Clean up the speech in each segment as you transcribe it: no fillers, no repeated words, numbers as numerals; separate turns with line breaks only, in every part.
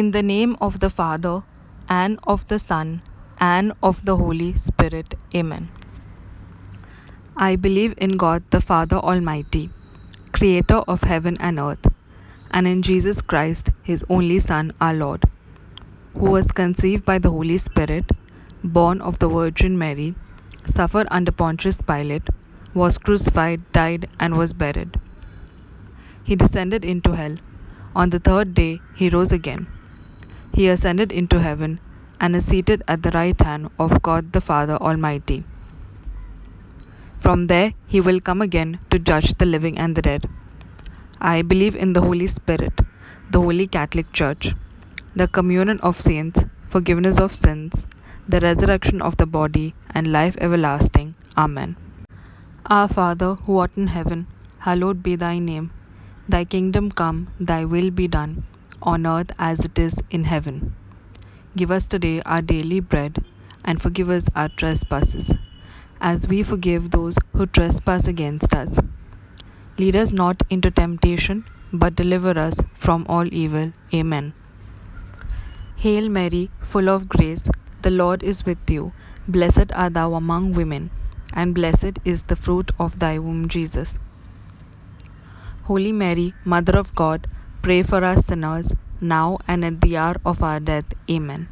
In the name of the Father, and of the Son, and of the Holy Spirit. Amen. I believe in God the Father Almighty, creator of heaven and earth, and in Jesus Christ, his only Son, our Lord, who was conceived by the Holy Spirit, born of the Virgin Mary, suffered under Pontius Pilate, was crucified, died, and was buried. He descended into hell. On the third day, he rose again. He ascended into heaven and is seated at the right hand of God the Father Almighty. From there, he will come again to judge the living and the dead. I believe in the Holy Spirit, the Holy Catholic Church, the communion of saints, forgiveness of sins, the resurrection of the body, and life everlasting. Amen. Our Father, who art in heaven, hallowed be thy name. Thy kingdom come, thy will be done, on earth as it is in heaven. Give us today our daily bread, and forgive us our trespasses, as we forgive those who trespass against us. Lead us not into temptation, but deliver us from all evil. Amen. Hail Mary, full of grace, the Lord is with you. Blessed art thou among women, and blessed is the fruit of thy womb, Jesus. Holy Mary, Mother of God, pray for us sinners, now and at the hour of our death. Amen.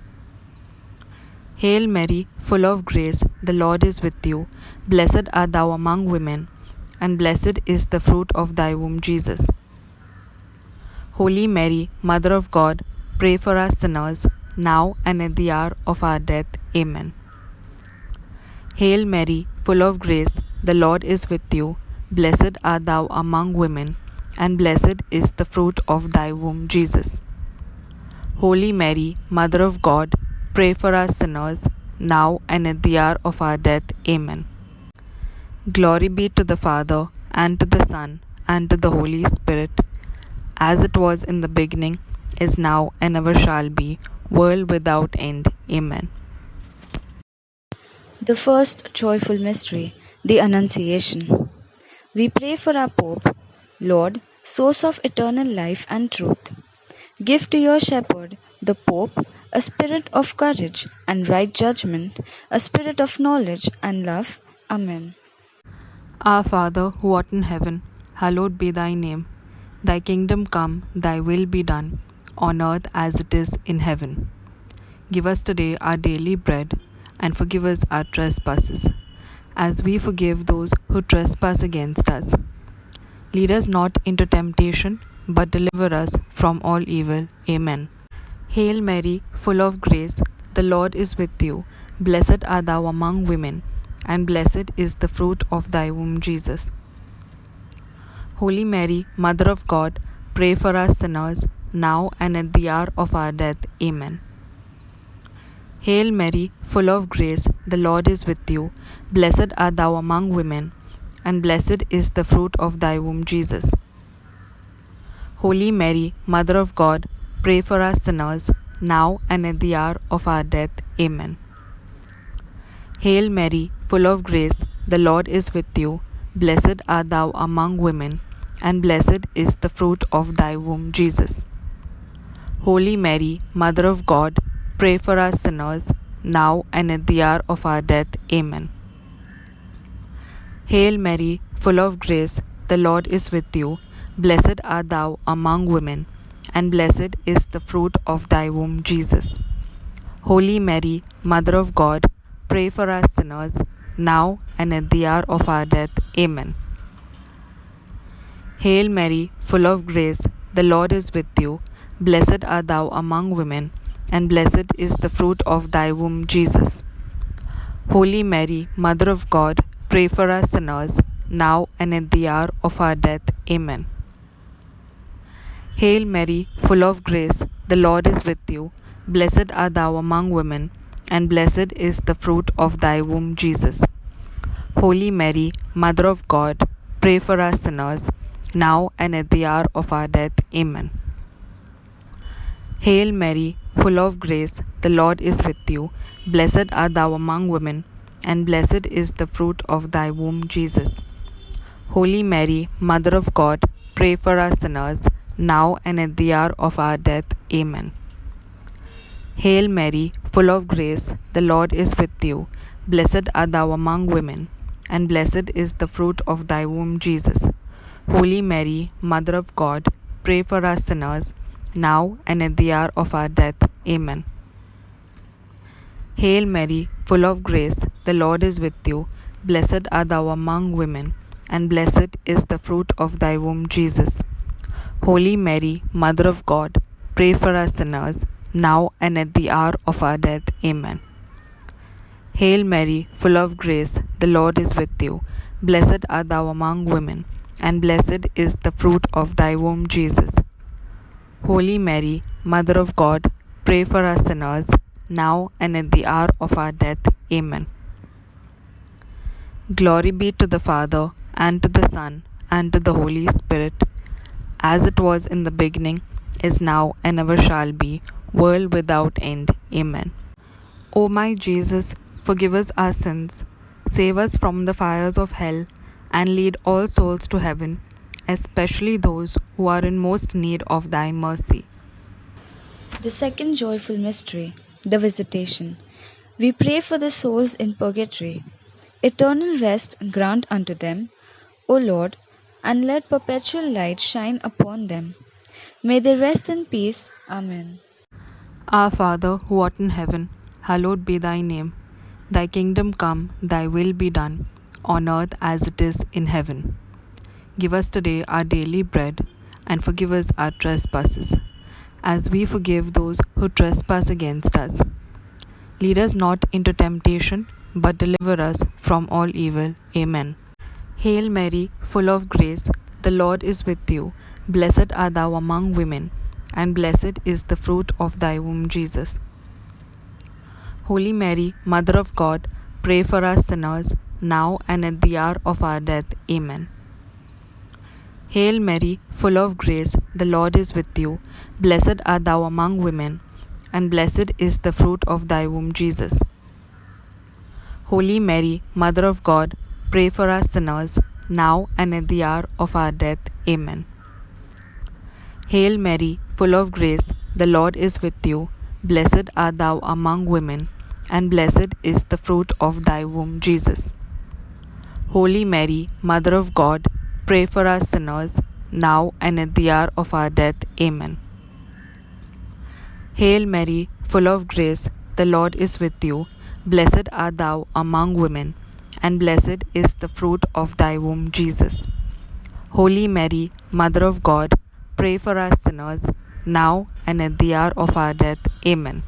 Hail Mary, full of grace, the Lord is with you. Blessed art thou among women, and blessed is the fruit of thy womb, Jesus. Holy Mary, Mother of God, pray for us sinners, now and at the hour of our death. Amen. Hail Mary, full of grace, the Lord is with you. Blessed art thou among women, and blessed is the fruit of thy womb, Jesus. Holy Mary, Mother of God, pray for us sinners, now and at the hour of our death. Amen. Glory be to the Father, and to the Son, and to the Holy Spirit, as it was in the beginning, is now, and ever shall be, world without end. Amen.
The first joyful mystery, the Annunciation. We pray for our Pope. Lord, source of eternal life and truth, give to your shepherd, the Pope, a spirit of courage and right judgment, a spirit of knowledge and love. Amen.
Our Father, who art in heaven, hallowed be thy name. Thy kingdom come, thy will be done, on earth as it is in heaven. Give us today our daily bread, and forgive us our trespasses, as we forgive those who trespass against us. Lead us not into temptation, but deliver us from all evil. Amen. Hail Mary, full of grace, the Lord is with you. Blessed art thou among women, and blessed is the fruit of thy womb, Jesus. Holy Mary, Mother of God, pray for us sinners, now and at the hour of our death. Amen. Hail Mary, full of grace, the Lord is with you. Blessed art thou among women, and blessed is the fruit of thy womb, Jesus. Holy Mary, Mother of God, pray for us sinners, now and at the hour of our death. Amen. Hail Mary, full of grace, the Lord is with you. Blessed art thou among women, and blessed is the fruit of thy womb, Jesus. Holy Mary, Mother of God, pray for us sinners, now and at the hour of our death. Amen. Hail Mary, full of grace, the Lord is with you. Blessed art thou among women, and blessed is the fruit of thy womb, Jesus. Holy Mary, Mother of God, pray for us sinners, now and at the hour of our death. Amen. Hail Mary, full of grace, the Lord is with you. Blessed art thou among women, and blessed is the fruit of thy womb, Jesus. Holy Mary, Mother of God, pray for us sinners, now and at the hour of our death. Amen. Hail Mary, full of grace, the Lord is with you. Blessed art thou among women, and blessed is the fruit of thy womb, Jesus. Holy Mary, Mother of God, pray for us sinners, now and at the hour of our death. Amen. Hail Mary, full of grace, the Lord is with you. Blessed art thou among women, and blessed is the fruit of thy womb, Jesus. Holy Mary, Mother of God, pray for us sinners, now and at the hour of our death. Amen. Hail Mary, full of grace, the Lord is with you. Blessed art thou among women, and blessed is the fruit of thy womb, Jesus. Holy Mary, Mother of God, pray for us sinners, now and at the hour of our death. Amen. Hail Mary, full of grace, the Lord is with you. Blessed art thou among women, and blessed is the fruit of thy womb, Jesus. Holy Mary, Mother of God, pray for us sinners, now and at the hour of our death. Amen. Hail Mary, full of grace, the Lord is with you. Blessed art thou among women, and blessed is the fruit of thy womb, Jesus. Holy Mary, Mother of God, pray for us sinners, now and at the hour of our death. Amen. Glory be to the Father, and to the Son, and to the Holy Spirit, as it was in the beginning, is now, and ever shall be, world without end. Amen. O my Jesus, forgive us our sins, save us from the fires of hell, and lead all souls to heaven, especially those who are in most need of thy mercy.
The second joyful mystery, the Visitation. We pray for the souls in purgatory. Eternal rest grant unto them, O Lord, and let perpetual light shine upon them. May they rest in peace. Amen.
Our Father, who art in heaven, hallowed be thy name. Thy kingdom come, thy will be done, on earth as it is in heaven. Give us today our daily bread, and forgive us our trespasses, as we forgive those who trespass against us. Lead us not into temptation, but deliver us from all evil. Amen. Hail Mary, full of grace, the Lord is with you. Blessed art thou among women, and blessed is the fruit of thy womb, Jesus. Holy Mary, Mother of God, pray for us sinners, now and at the hour of our death. Amen. Hail Mary, full of grace, the Lord is with you. Blessed art thou among women, and blessed is the fruit of thy womb, Jesus. Holy Mary, Mother of God, pray for us sinners, now and at the hour of our death. Amen. Hail Mary, full of grace, the Lord is with you. Blessed art thou among women, and blessed is the fruit of thy womb, Jesus. Holy Mary, Mother of God, pray for us sinners, now and at the hour of our death. Amen. Hail Mary, full of grace, the Lord is with you. Blessed art thou among women, and blessed is the fruit of thy womb, Jesus. Holy Mary, Mother of God, pray for us sinners, now and at the hour of our death. Amen.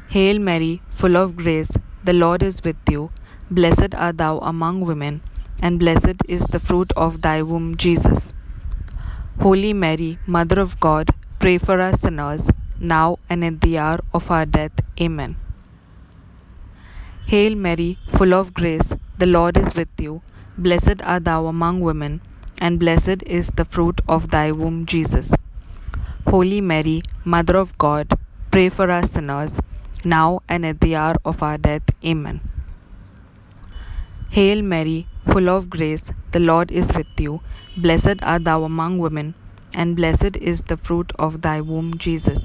Hail Mary, full of grace, the Lord is with you. Blessed art thou among women, and blessed is the fruit of thy womb, Jesus. Holy Mary, Mother of God, pray for us sinners, now and at the hour of our death. Amen. Hail Mary, full of grace, the Lord is with you. Blessed art thou among women, and blessed is the fruit of thy womb, Jesus. Holy Mary, Mother of God, pray for us sinners, now and at the hour of our death. Amen. Hail Mary, full of grace, the Lord is with you. Blessed art thou among women, and blessed is the fruit of thy womb, Jesus.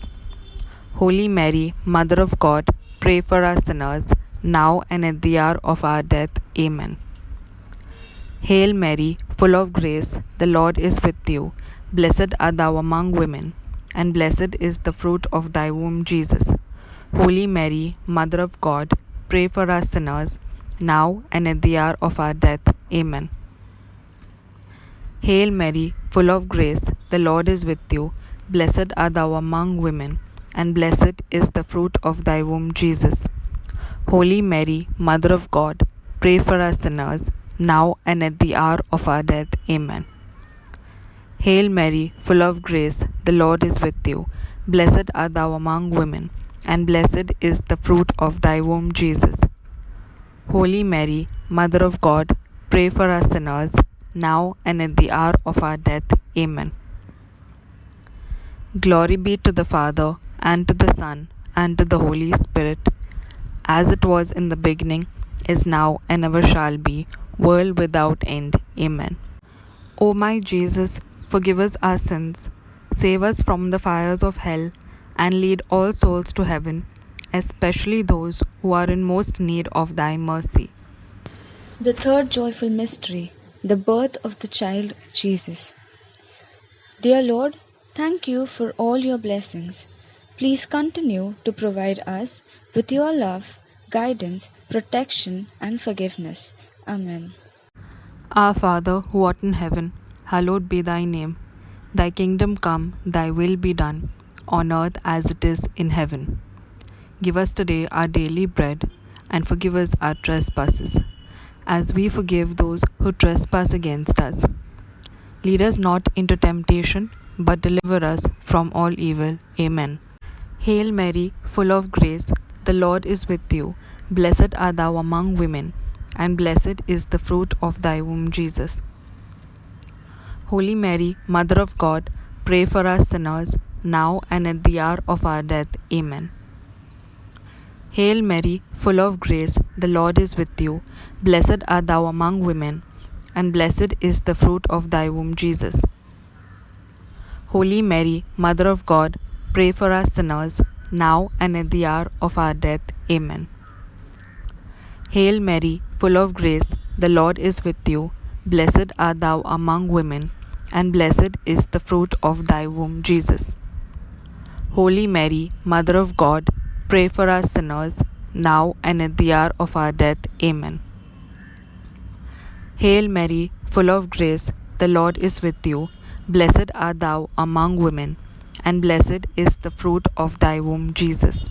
Holy Mary, Mother of God, pray for us sinners, now and at the hour of our death. Amen. Hail Mary, full of grace, the Lord is with you. Blessed art thou among women, and blessed is the fruit of thy womb, Jesus. Holy Mary, Mother of God, pray for us sinners, now and at the hour of our death. Amen. Hail Mary, full of grace, the Lord is with you. Blessed art thou among women, and blessed is the fruit of thy womb, Jesus. Holy Mary, Mother of God, pray for us sinners, now and at the hour of our death. Amen. Hail Mary, full of grace, the Lord is with you. Blessed art thou among women, and blessed is the fruit of thy womb, Jesus. Holy Mary, Mother of God, pray for us sinners, now and at the hour of our death. Amen. Glory be to the Father, and to the Son, and to the Holy Spirit, as it was in the beginning, is now, and ever shall be, world without end. Amen. O my Jesus, forgive us our sins, save us from the fires of hell, and lead all souls to heaven, especially those who are in most need of thy mercy.
The third joyful mystery, the birth of the child Jesus. Dear Lord, thank you for all your blessings. Please continue to provide us with your love, guidance, protection, and forgiveness. Amen.
Our Father, who art in heaven, hallowed be thy name. Thy kingdom come, thy will be done, on earth as it is in heaven. Give us today our daily bread, and forgive us our trespasses, as we forgive those who trespass against us. Lead us not into temptation, but deliver us from all evil. Amen. Hail Mary, full of grace, the Lord is with you. Blessed art thou among women, and blessed is the fruit of thy womb, Jesus. Holy Mary, Mother of God, pray for us sinners, now and at the hour of our death. Amen. Hail Mary, full of grace, the Lord is with you. Blessed art thou among women, and blessed is the fruit of thy womb, Jesus. Holy Mary, Mother of God, pray for us sinners, now and at the hour of our death. Amen. Hail Mary, full of grace, the Lord is with you. Blessed art thou among women, and blessed is the fruit of thy womb, Jesus. Holy Mary, Mother of God, pray for us sinners, now and at the hour of our death. Amen. Hail Mary, full of grace, the Lord is with you. Blessed art thou among women, and blessed is the fruit of thy womb, Jesus.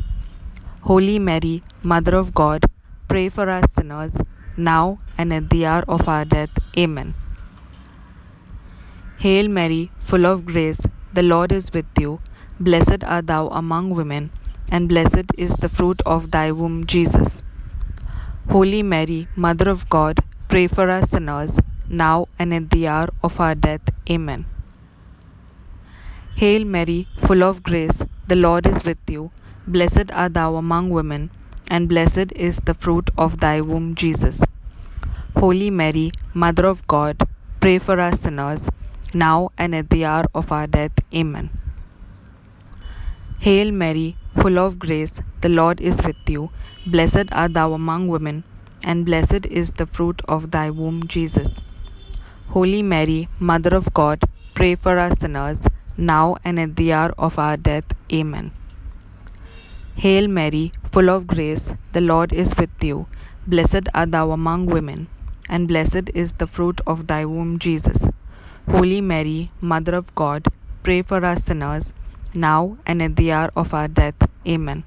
Holy Mary, Mother of God, pray for us sinners, now and at the hour of our death. Amen. Hail Mary, full of grace, the Lord is with you. Blessed art thou among women, and blessed is the fruit of thy womb, Jesus. Holy Mary, Mother of God, pray for us sinners, now and at the hour of our death. Amen. Hail Mary, full of grace, the Lord is with you. Blessed art thou among women, and blessed is the fruit of thy womb, Jesus. Holy Mary, Mother of God, pray for us sinners, now and at the hour of our death. Amen. Hail Mary, full of grace, the Lord is with you. Blessed art thou among women, and blessed is the fruit of thy womb, Jesus. Holy Mary, Mother of God, pray for us sinners, now and at the hour of our death. Amen. Hail Mary, full of grace, the Lord is with you. Blessed art thou among women, and blessed is the fruit of thy womb, Jesus. Holy Mary, Mother of God, pray for us sinners, now and at the hour of our death. Amen.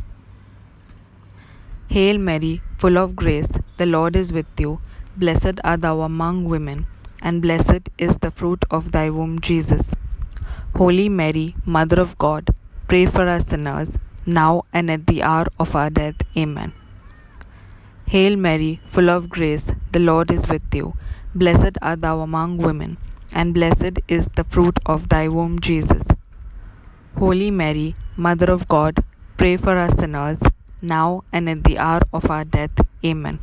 Hail Mary, full of grace, the Lord is with you. Blessed art thou among women, and blessed is the fruit of thy womb, Jesus. Holy Mary, Mother of God, pray for us sinners, now and at the hour of our death. Amen. Hail Mary, full of grace, the Lord is with you. Blessed art thou among women, and blessed is the fruit of thy womb, Jesus. Holy Mary, Mother of God, pray for us sinners, now and at the hour of our death. Amen.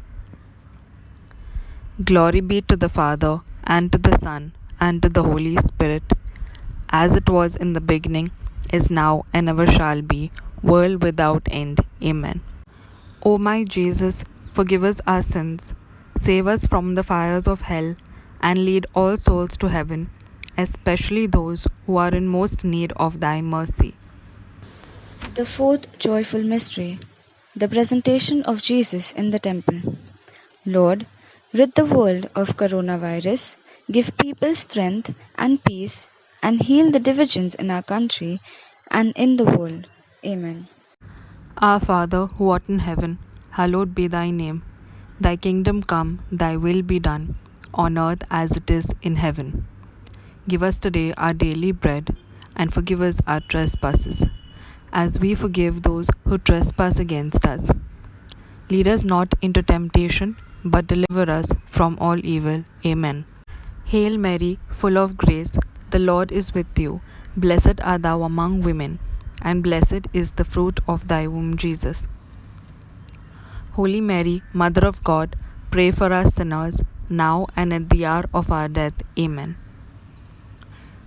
Glory be to the Father, and to the Son, and to the Holy Spirit, as it was in the beginning, is now, and ever shall be, world without end. Amen. O my Jesus, forgive us our sins, save us from the fires of hell, and lead all souls to heaven, especially those who are in most need of thy mercy.
The fourth joyful mystery, the presentation of Jesus in the temple. Lord, rid the world of coronavirus, give people strength and peace, and heal the divisions in our country and in the world. Amen.
Our Father, who art in heaven, hallowed be thy name. Thy kingdom come, thy will be done, on earth as it is in heaven. Give us today our daily bread, and forgive us our trespasses, as we forgive those who trespass against us. Lead us not into temptation, but deliver us from all evil. Amen. Hail Mary, full of grace, the Lord is with you. Blessed art thou among women, and blessed is the fruit of thy womb, Jesus. Holy Mary, Mother of God, pray for us sinners, now and at the hour of our death. Amen.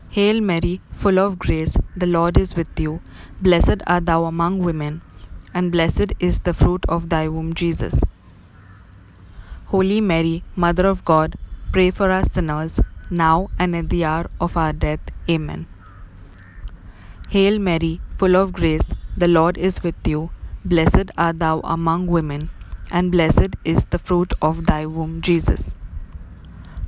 Hail Mary, full of grace, the Lord is with you. Blessed art thou among women, and blessed is the fruit of thy womb, Jesus. Holy Mary, Mother of God, pray for us sinners, now and at the hour of our death. Amen. Hail Mary, full of grace, the Lord is with you. Blessed art thou among women, and blessed is the fruit of thy womb, Jesus.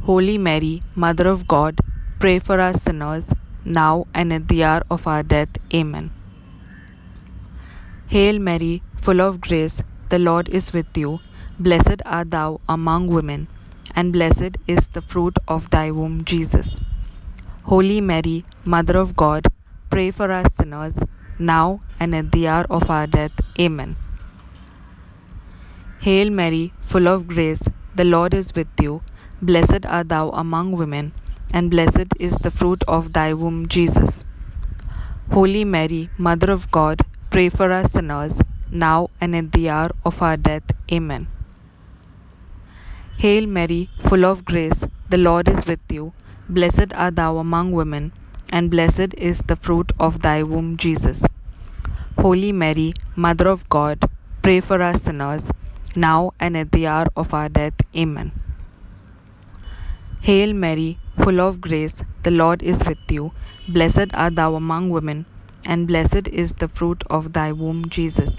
Holy Mary, Mother of God, pray for us sinners, now and at the hour of our death. Amen. Hail Mary, full of grace, the Lord is with you. Blessed art thou among women, and blessed is the fruit of thy womb, Jesus. Holy Mary, Mother of God, pray for us sinners, now and at the hour of our death. Amen. Hail Mary, full of grace, the Lord is with you. Blessed art thou among women, and blessed is the fruit of thy womb, Jesus. Holy Mary, Mother of God, pray for us sinners, now and at the hour of our death. Amen. Hail Mary, full of grace, the Lord is with you. Blessed art thou among women, and blessed is the fruit of thy womb, Jesus. Holy Mary, Mother of God, pray for us sinners, now and at the hour of our death. Amen. Hail Mary, full of grace, the Lord is with you. Blessed art thou among women, and blessed is the fruit of thy womb, Jesus.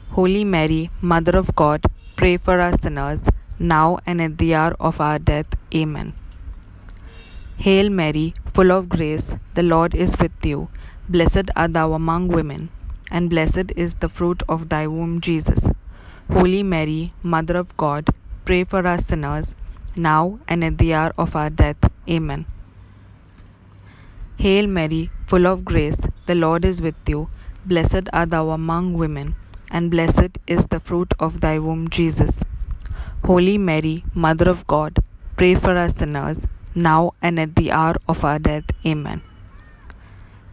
Holy Mary, Mother of God, pray for us sinners, now and at the hour of our death. Amen. Hail Mary, full of grace, the Lord is with you. Blessed art thou among women, and blessed is the fruit of thy womb, Jesus. Holy Mary, Mother of God, pray for us sinners, now and at the hour of our death. Amen. Hail Mary, full of grace, the Lord is with you. Blessed art thou among women, and blessed is the fruit of thy womb, Jesus. Holy Mary, Mother of God, pray for us sinners, now and at the hour of our death. Amen.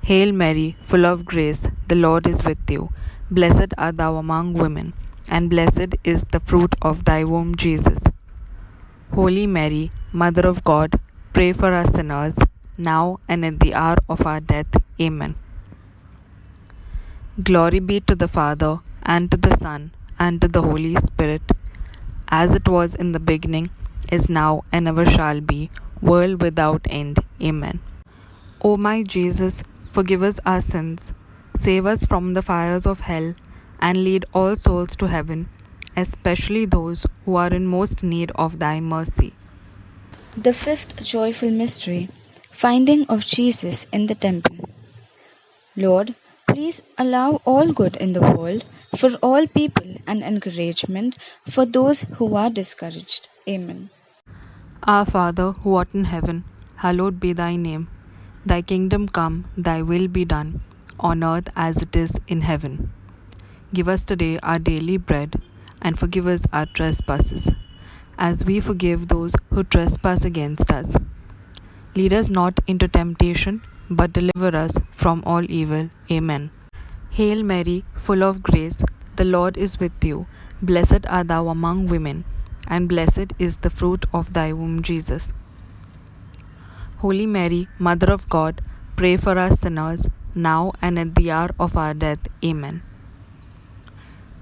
Hail Mary, full of grace, the Lord is with you. Blessed art thou among women, and blessed is the fruit of thy womb, Jesus. Holy Mary, Mother of God, pray for us sinners, now and at the hour of our death. Amen. Glory be to the Father, and to the Son, and to the Holy Spirit, as it was in the beginning, is now, and ever shall be, world without end. Amen. O my Jesus, forgive us our sins, save us from the fires of hell, and lead all souls to heaven, especially those who are in most need of thy mercy.
The fifth joyful mystery, finding of Jesus in the temple. Lord, please allow all good in the world for all people and encouragement for those who are discouraged. Amen.
Our Father, who art in heaven, hallowed be thy name. Thy kingdom come, thy will be done, on earth as it is in heaven. Give us today our daily bread, and forgive us our trespasses, as we forgive those who trespass against us. Lead us not into temptation, but deliver us from all evil. Amen. Hail Mary, full of grace, the Lord is with you. Blessed art thou among women, and blessed is the fruit of thy womb, Jesus. Holy Mary, Mother of God, pray for us sinners, now and at the hour of our death. Amen.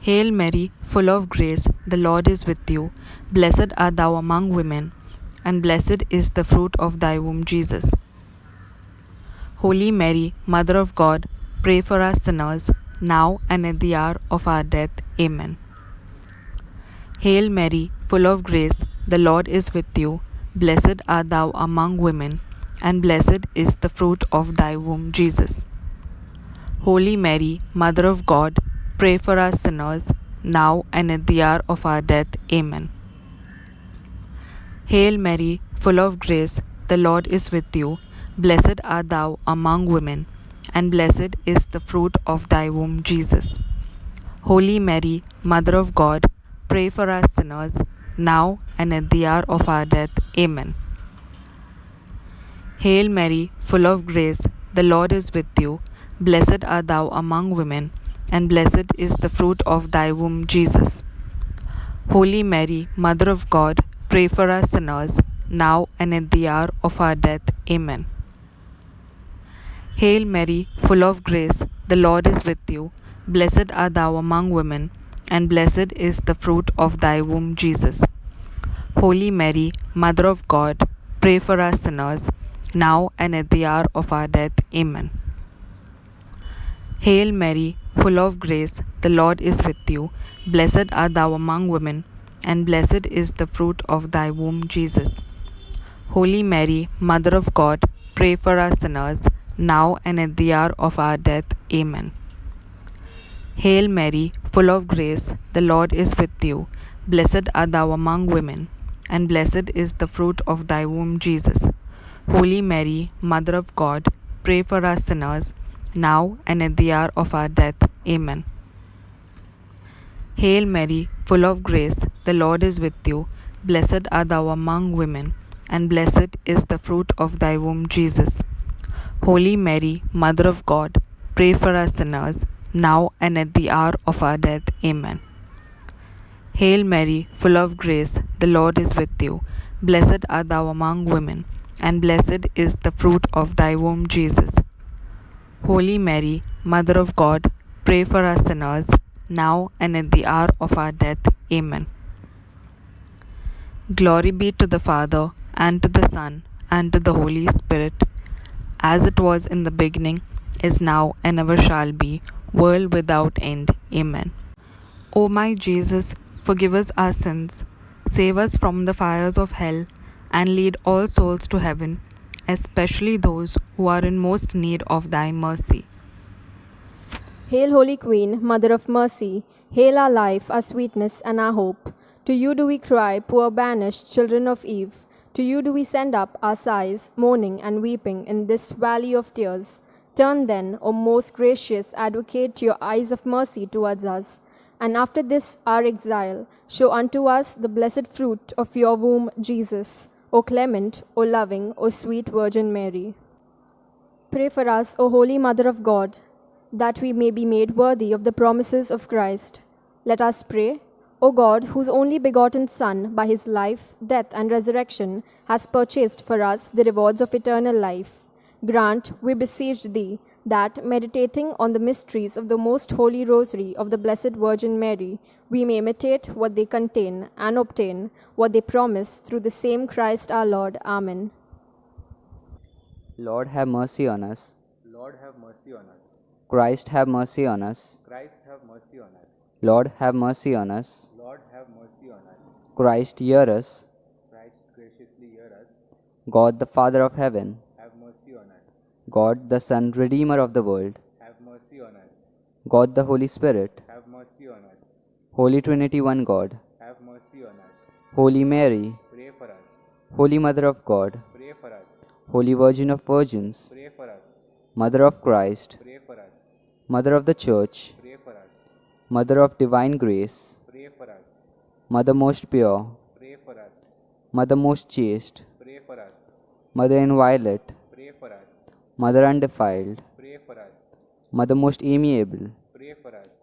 Hail Mary, full of grace, the Lord is with you. Blessed art thou among women, and blessed is the fruit of thy womb, Jesus. Holy Mary, Mother of God, pray for us sinners, now and at the hour of our death. Amen. Hail Mary, full of grace, the Lord is with you. Blessed art thou among women, and blessed is the fruit of thy womb, Jesus. Holy Mary, Mother of God, pray for us sinners, now and at the hour of our death. Amen. Hail Mary, full of grace, the Lord is with you. Blessed art thou among women, and blessed is the fruit of thy womb, Jesus. Holy Mary, Mother of God, pray for us sinners, now and at the hour of our death. Amen. Hail Mary, full of grace, the Lord is with you. Blessed art thou among women, and blessed is the fruit of thy womb, Jesus. Holy Mary, Mother of God, pray for us sinners, now and at the hour of our death. Amen. Hail Mary, full of grace, the Lord is with you. Blessed art thou among women, and blessed is the fruit of thy womb, Jesus. Holy Mary, Mother of God, pray for us sinners, now and at the hour of our death. Amen. Hail Mary, full of grace, the Lord is with you. Blessed art thou among women, and blessed is the fruit of thy womb, Jesus. Holy Mary, Mother of God, pray for us sinners, now and at the hour of our death. Amen. Hail Mary, full of grace, the Lord is with you. Blessed art thou among women, and blessed is the fruit of thy womb, Jesus. Holy Mary, Mother of God, pray for us sinners, now and at the hour of our death. Amen. Hail Mary, full of grace, the Lord is with you. Blessed art thou among women, and blessed is the fruit of thy womb, Jesus. Holy Mary, Mother of God, pray for us sinners, now and at the hour of our death. Amen. Hail Mary, full of grace, the Lord is with you. Blessed art thou among women, and blessed is the fruit of thy womb, Jesus. Holy Mary, Mother of God, pray for us sinners, now and at the hour of our death. Amen. Glory be to the Father, and to the Son, and to the Holy Spirit, as it was in the beginning, is now, and ever shall be, world without end. Amen. O my Jesus, forgive us our sins, save us from the fires of hell, and lead all souls to heaven, especially those who are in most need of thy mercy.
Hail, Holy Queen, Mother of Mercy, hail our life, our sweetness, and our hope. To you do we cry, poor banished children of Eve. To you do we send up our sighs, mourning and weeping in this valley of tears. Turn then, O most gracious Advocate, your eyes of mercy towards us, and after this our exile, show unto us the blessed fruit of your womb, Jesus. O clement, O loving, O sweet Virgin Mary. Pray for us, O Holy Mother of God, that we may be made worthy of the promises of Christ. Let us pray. O God, whose only begotten Son, by his life, death, and resurrection, has purchased for us the rewards of eternal life, grant, we beseech thee, that, meditating on the mysteries of the most holy rosary of the Blessed Virgin Mary, we may imitate what they contain and obtain what they promise through the same Christ our Lord. Amen.
Lord, have mercy on us.
Lord, have mercy on us.
Christ, have mercy on us.
Christ, have mercy on us.
Lord, have mercy on us.
Lord, have mercy on us.
Christ, hear us.
Christ, graciously hear us.
God, the Father of heaven.
Have mercy on us.
God, the Son, Redeemer of the world.
Have mercy on us.
God, the Holy Spirit.
Have mercy on us.
Holy Trinity, one God.
Have mercy on us.
Holy Mary.
Pray for us.
Holy Mother of God.
Pray for us.
Holy Virgin of Virgins.
Pray for us.
Mother of Christ.
Pray for us.
Mother of the Church.
Pray for us.
Mother of divine grace.
Pray for us.
Mother most pure.
Pray for us.
Mother most chaste.
Pray for us.
Mother inviolate.
Pray for us.
Mother undefiled.
Pray for us.
Mother most amiable.
Pray for us.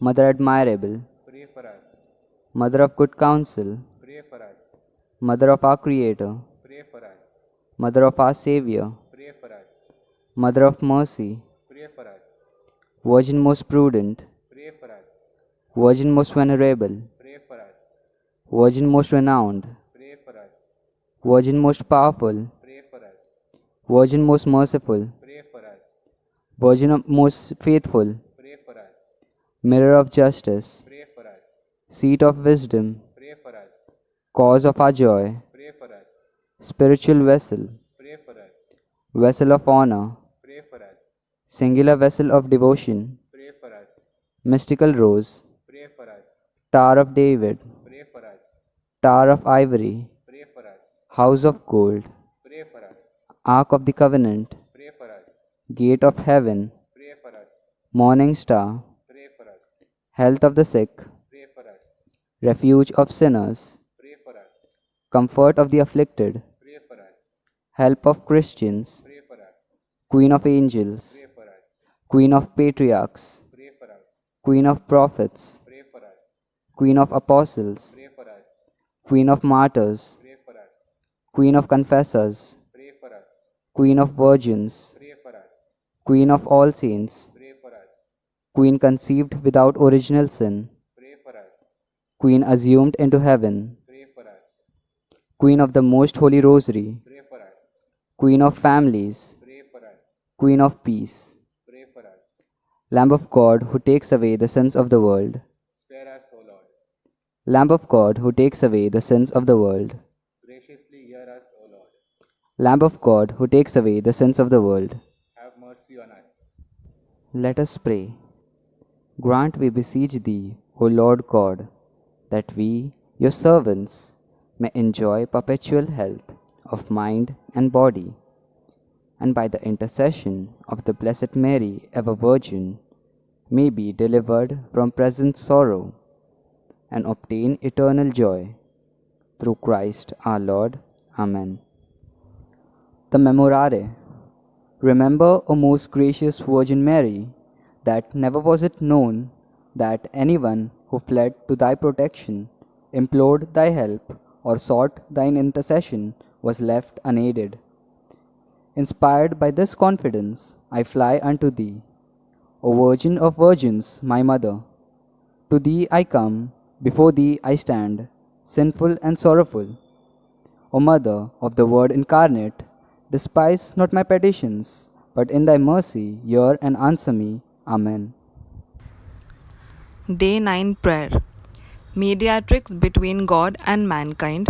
Mother admirable.
Pray for us.
Mother of good counsel.
Pray for us.
Mother of our Creator.
Pray for us.
Mother of our Savior.
Pray for us.
Mother of mercy.
Pray for us.
Virgin most prudent.
Pray for us.
Virgin most venerable.
Pray for us.
Virgin most renowned.
Pray for us.
Virgin most powerful.
Pray for us.
Virgin most merciful.
Pray for us.
Virgin most faithful.
Pray for us.
Mirror of justice.
Pray for us.
Seat of wisdom.
Pray for us.
Cause of our joy.
Pray for us.
Spiritual vessel.
Pray for us.
Vessel of honor.
Pray for us.
Singular vessel of devotion.
Pray for us.
Mystical rose.
Pray for us.
Tower of David.
Pray for us.
Tower of ivory.
Pray for us.
House of gold.
Pray for us.
Ark of the covenant.
Pray for us.
Gate of heaven.
Pray for us.
Morning star.
Pray for us.
Health of the sick.
Pray for us.
Refuge of sinners.
Pray for us.
Comfort of the afflicted.
Pray for us.
Help of Christians.
Pray for us.
Queen of angels.
Pray for us.
Queen of patriarchs.
Pray for us.
Queen of prophets.
Pray for us.
Queen of apostles.
Pray for us.
Queen of martyrs.
Pray for us.
Queen of confessors.
Pray for us.
Queen of virgins.
Pray for us.
Queen of all saints,
pray for us.
Queen conceived without original sin,
Pray for us.
Queen assumed into heaven,
Pray for us.
Queen of the Most Holy Rosary,
Pray for us.
Queen of families,
Pray for us.
Queen of peace,
Pray for us.
Lamb of God who takes away the sins of the world,
Spare us, O Lord.
Lamb of God who takes away the sins of the world,
Graciously hear us, O Lord.
Lamb of God who takes away the sins of the world.
Have mercy on us.
Let us pray. Grant, we beseech thee, O Lord God, that we, your servants, may enjoy perpetual health of mind and body, and by the intercession of the Blessed Mary, ever Virgin, may be delivered from present sorrow and obtain eternal joy. Through Christ our Lord. Amen. The Memorare. Remember, O most gracious Virgin Mary, that never was it known that anyone who fled to thy protection, implored thy help, or sought thine intercession was left unaided. Inspired by this confidence, I fly unto thee, O Virgin of Virgins, my Mother. To thee I come, before thee I stand, sinful and sorrowful. O Mother of the Word incarnate, despise not my petitions, but in thy mercy hear and answer me. Amen.
Day 9 Prayer. Mediatrix between God and mankind,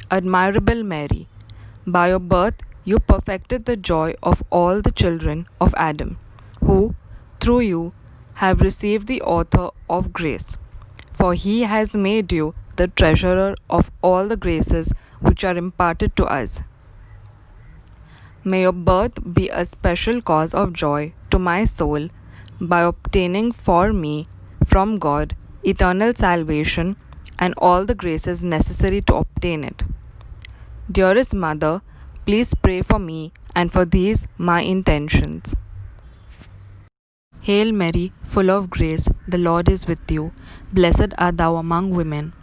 Admirable Mary, by your birth you perfected the joy of all the children of Adam, who, through you, have received the author of grace. For he has made you the treasurer of all the graces which are imparted to us. May your birth be a special cause of joy to my soul by obtaining for me from God eternal salvation and all the graces necessary to obtain it. Dearest Mother, please pray for me and for these my intentions. Hail Mary, full of grace, the Lord is with you. Blessed art thou among women,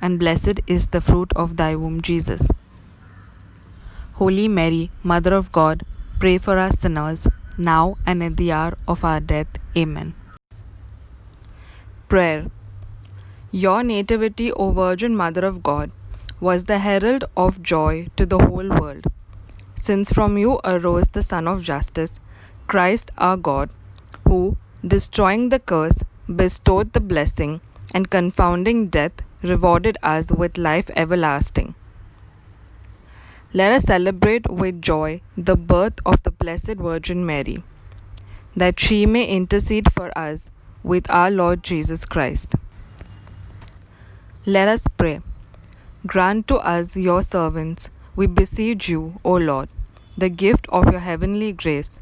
and blessed is the fruit of thy womb, Jesus. Holy Mary, Mother of God, pray for us sinners, now and at the hour of our death. Amen. Prayer. Your nativity, O Virgin Mother of God, was the herald of joy to the whole world, since from you arose the Son of Justice, Christ our God, who, destroying the curse, bestowed the blessing, and confounding death, rewarded us with life everlasting. Let us celebrate with joy the birth of the Blessed Virgin Mary, that she may intercede for us with our Lord Jesus Christ. Let us pray. Grant to us, your servants, we beseech you, O Lord, the gift of your heavenly grace,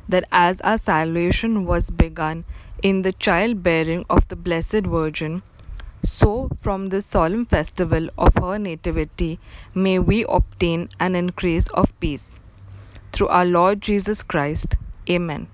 that as our salvation was begun in the childbearing of the Blessed Virgin, so from this solemn festival of her nativity may we obtain an increase of peace. Through our Lord Jesus Christ. Amen.